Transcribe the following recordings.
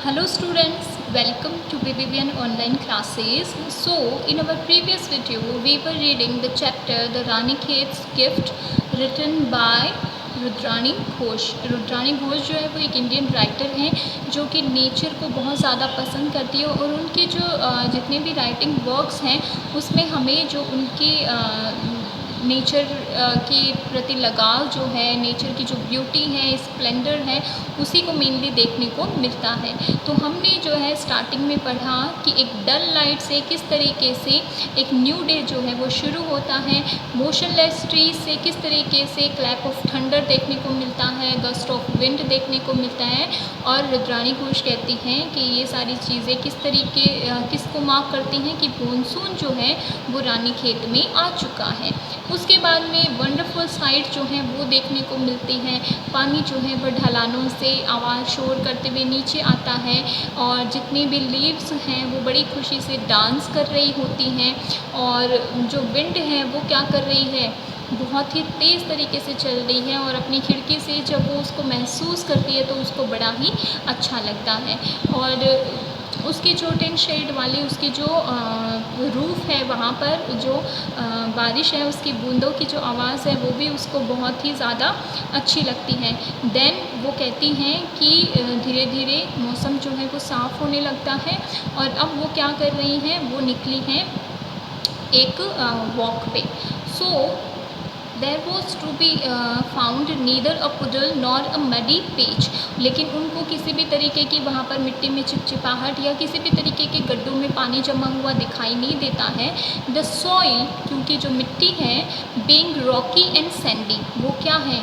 Hello students, welcome to BBVN online classes. So in our previous video we were reading the chapter The Rani Khet's Gift written by Rudrani Ghosh. Rudrani Ghosh जो है वो एक Indian writer हैं जो कि nature को बहुत ज़्यादा पसंद करती है और उनके जो जितने भी राइटिंग वर्क्स हैं उसमें हमें जो उनकी नेचर के प्रति लगाव जो है, नेचर की जो ब्यूटी है, स्प्लेंडर है, उसी को मेनली देखने को मिलता है। तो हमने जो है स्टार्टिंग में पढ़ा कि एक डल लाइट से किस तरीके से एक न्यू डे जो है वो शुरू होता है, मोशनलेस ट्री से किस तरीके से क्लैप ऑफ थंडर देखने को मिलता है, गस्ट ऑफ विंड देखने को मिलता है। और रुद्राणी घोष कहती हैं कि ये सारी चीज़ें किसको मार्क करती हैं कि मानसून जो है वो रानीखेत में आ चुका है। उसके बाद में वंडरफुल साइट जो है वो देखने को मिलती है। पानी जो है वह ढलानों से आवाज़ शोर करते हुए नीचे आता है और जितने भी लीव्स हैं वो बड़ी खुशी से डांस कर रही होती हैं। और जो विंड है वो क्या कर रही है, बहुत ही तेज़ तरीके से चल रही है और अपनी खिड़की से जब वो उसको महसूस करती है तो उसको बड़ा ही अच्छा लगता है। और उसकी जो टिन शेड वाली उसकी जो रूफ़ है वहाँ पर जो बारिश है उसकी बूंदों की जो आवाज़ है वो भी उसको बहुत ही ज़्यादा अच्छी लगती है। देन वो कहती हैं कि धीरे धीरे मौसम जो है वो साफ़ होने लगता है और अब वो क्या कर रही हैं, वो निकली हैं एक वॉक पे। So there was to be found neither a puddle nor a muddy patch. लेकिन उनको किसी भी तरीके की वहाँ पर मिट्टी में चिपचिपाहट या किसी भी तरीके के गड्ढों में पानी जमा हुआ दिखाई नहीं देता है। द सॉइल, क्योंकि जो मिट्टी है, बीइंग रॉकी एंड सैंडी, वो क्या है,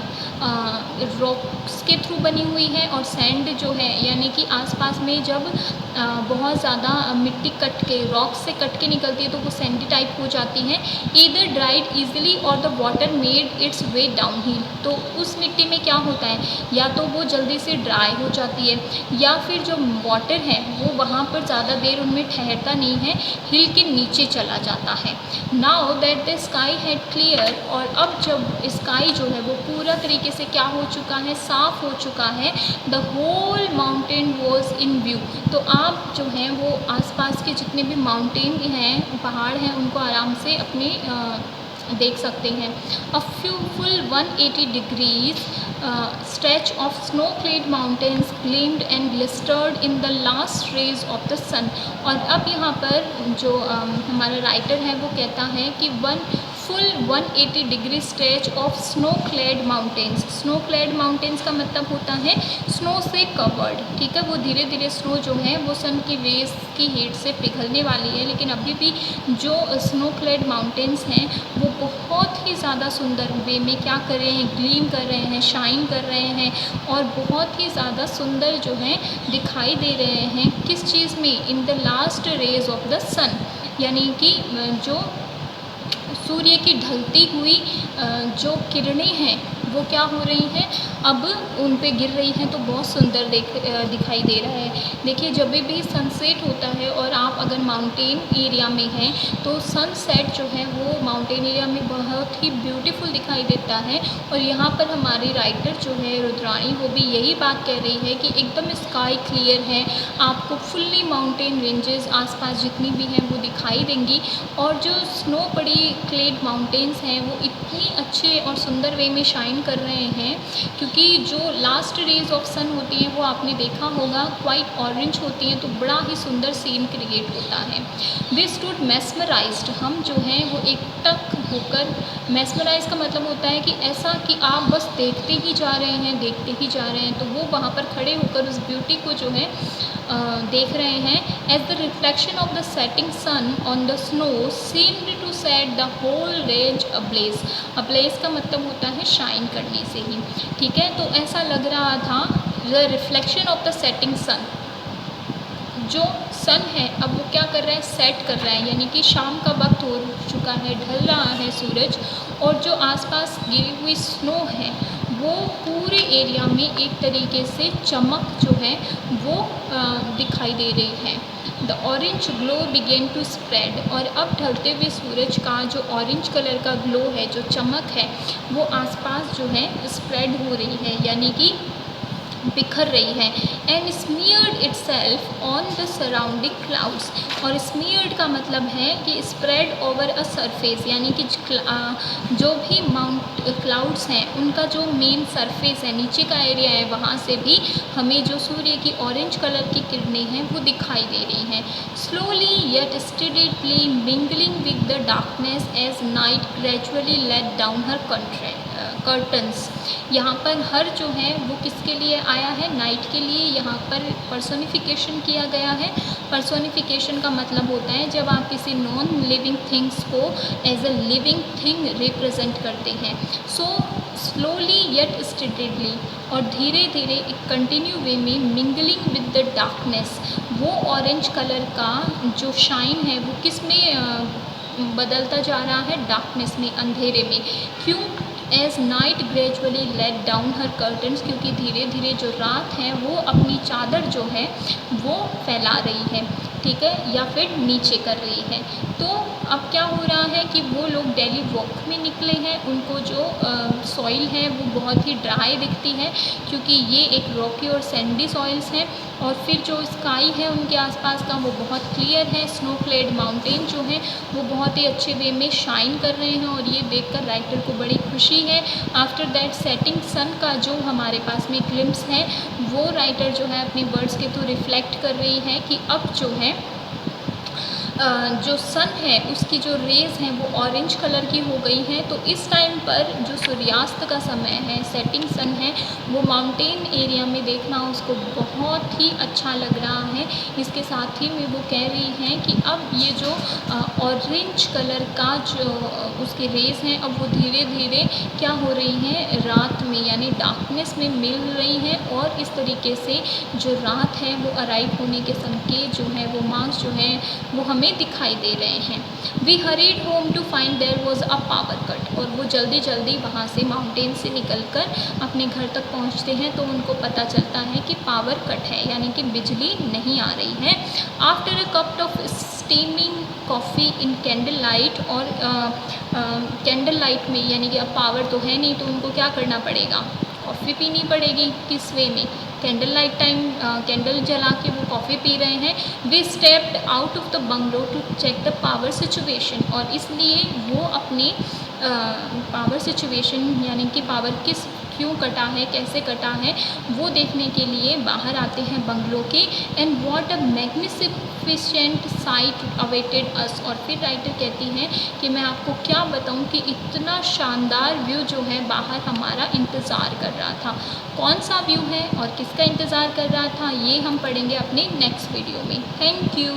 रॉक्स के थ्रू बनी हुई है और सैंड जो है यानी कि आसपास में जब बहुत ज़्यादा मिट्टी कट के रॉक्स से कट के निकलती है तो वो सैंडी टाइप हो जाती है। ईदर ड्राइड ईजिली और the water made it's way down hill. तो उस मिट्टी में क्या होता है, या तो वो जल्दी से ड्राई हो जाती है या फिर जो वाटर है वो वहाँ पर ज़्यादा देर उनमें ठहरता नहीं है, हिल के नीचे चला जाता है। Now that the sky had clear, और अब जब स्काई जो है वो पूरा तरीके से क्या हो चुका है, साफ़ हो चुका है। The whole mountain was in view. तो आप जो हैं वो आसपास के जितने भी माउंटेन हैं, पहाड़ हैं, उनको आराम से अपने देख सकते हैं। A few full 180 degrees stretch of snow-clad mountains gleamed and glistered in the last rays of the sun। और अब यहाँ पर जो हमारा राइटर है वो कहता है कि full 180 degree stretch of snow clad mountains. Snow clad mountains का मतलब होता है स्नो से कवर्ड, ठीक है। वो धीरे धीरे स्नो जो है वो सन की रेस की हीट से पिघलने वाली है, लेकिन अभी भी जो स्नो क्लेड माउंटेन्स हैं वो बहुत ही ज़्यादा सुंदर वे में क्या कर रहे हैं, ग्लीम कर रहे हैं, शाइन कर रहे हैं और बहुत ही ज़्यादा सुंदर जो है दिखाई दे रहे हैं। किस चीज़ में, in the last rays of the sun, यानी कि जो सूर्य की ढलती हुई जो किरणें हैं वो क्या हो रही हैं, अब उन पे गिर रही हैं तो बहुत सुंदर दिखाई दे रहा है। देखिए जब भी सनसेट होता है और आप अगर माउंटेन एरिया में हैं तो सनसेट जो है वो माउंटेन एरिया में बहुत ही ब्यूटीफुल दिखाई देता है। और यहाँ पर हमारी राइटर जो है रुद्राणी वो भी यही बात कह रही है कि एकदम स्काई क्लियर है, आपको फुल्ली माउंटेन रेंजेस आसपास जितनी भी हैं वो दिखाई देंगी और जो स्नो पड़ी क्लेड माउंटेन्स हैं वो इतनी अच्छे और सुंदर वे में शाइन कर रहे हैं, क्योंकि जो लास्ट रेज ऑफ सन होती हैं वो आपने देखा होगा क्वाइट ऑरेंज होती हैं, तो बड़ा ही सुंदर सीन क्रिएट होता है। वे स्टूड मेस्मराइज्ड, हम जो हैं वो एक टक होकर, मेस्मराइज का मतलब होता है कि ऐसा कि आप बस देखते ही जा रहे हैं, देखते ही जा रहे हैं, तो वो वहाँ पर खड़े होकर उस ब्यूटी को जो है देख रहे हैं। As the reflection of the setting sun on the snow seemed to set the whole range ablaze. Ablaze का मतलब होता है शाइन करने से ही, ठीक है। तो ऐसा लग रहा था, the reflection of the setting sun, जो सन है अब वो क्या कर रहा है, सेट कर रहा है, यानी कि शाम का वक्त हो चुका है, ढल रहा है सूरज, और जो आसपास गिरी हुई स्नो है वो पूरे एरिया में एक तरीके से चमक जो है वो दिखाई दे रही है। The orange glow began to spread, और अब ढलते हुए सूरज का जो ऑरेंज कलर का ग्लो है, जो चमक है, वो आसपास जो है स्प्रेड हो रही है, यानी कि बिखर रही है। And smeared itself on the surrounding clouds, और स्मीयर्ड का मतलब है कि स्प्रेड ओवर अ सरफेस, यानी कि जो भी माउंट क्लाउड्स हैं उनका जो मेन सरफेस है, नीचे का एरिया है, वहाँ से भी हमें जो सूर्य की ऑरेंज कलर की किरणें हैं वो दिखाई दे रही हैं। Slowly yet steadily mingling with the darkness as night gradually let down her curtains. यहाँ पर हर जो है वो किसके लिए आया है, नाइट के लिए। यहाँ पर पर्सोनिफिकेशन किया गया है। पर्सोनिफिकेशन का मतलब होता है जब आप किसी नॉन लिविंग थिंग्स को as a living thing represent करते हैं। सो स्लोली येट स्टडीली, और धीरे धीरे एक कंटिन्यू वे में मिंगलिंग विद द डार्कनेस, वो ऑरेंज कलर का जो शाइन है वो किस में बदलता जा रहा है, डार्कनेस में, अंधेरे में। क्यों? As night gradually let down her curtains, क्योंकि धीरे धीरे जो रात है वो अपनी चादर जो है वो फैला रही है, ठीक है, या फिर नीचे कर रही है। तो अब क्या हो रहा है कि वो लोग डेली वॉक में निकले हैं, उनको जो सॉइल है वो बहुत ही ड्राई दिखती है क्योंकि ये एक रॉकी और सैंडी सॉइल्स हैं। और फिर जो स्काई है उनके आसपास का वो बहुत क्लियर है। स्नो क्लेड माउंटेन जो हैं वो बहुत ही अच्छे वे में शाइन कर रहे हैं, और ये देखकर राइटर को बड़ी खुशी है। आफ्टर दैट सेटिंग सन का जो हमारे पास में ग्लिम्स है वो राइटर जो है अपनी वर्ड्स के थ्रू रिफ्लेक्ट कर रही है कि अब जो है जो सन है उसकी जो रेज़ हैं वो ऑरेंज कलर की हो गई हैं। तो इस टाइम पर जो सूर्यास्त का समय है, सेटिंग सन है, वो माउंटेन एरिया में देखना उसको बहुत ही अच्छा लग रहा है। इसके साथ ही में वो कह रही हैं कि अब ये जो ऑरेंज कलर का जो उसकी रेज़ हैं अब वो धीरे धीरे क्या हो रही हैं, रात में यानी डार्कनेस में मिल रही हैं, और इस तरीके से जो रात है वो अराइव होने के संकेत जो है, वो मार्क्स जो हैं वो हमें दिखाई दे रहे हैं। We hurried home to find there was a power cut, और वो जल्दी जल्दी वहाँ से माउंटेन से निकलकर अपने घर तक पहुँचते हैं तो उनको पता चलता है कि पावर कट है, यानी कि बिजली नहीं आ रही है। After a cup of steaming coffee in candle light, और कैंडल लाइट में यानी कि अब पावर तो है नहीं तो उनको क्या करना पड़ेगा, कॉफ़ी पीनी पड़ेगी। किस वे में, कैंडल लाइट टाइम कैंडल जला के वो कॉफ़ी पी रहे हैं। We stepped out of the bungalow to check the power situation, और इसलिए वो अपने पावर सिचुएशन यानी कि पावर क्यों कटा है, कैसे कटा है, वो देखने के लिए बाहर आते हैं बंगलो के। And what a magnificent sight awaited us, और फिर राइटर कहती हैं कि मैं आपको क्या बताऊं कि इतना शानदार व्यू जो है बाहर हमारा इंतज़ार कर रहा था। कौन सा व्यू है और किसका इंतज़ार कर रहा था, ये हम पढ़ेंगे अपने नेक्स्ट वीडियो में। Thank you.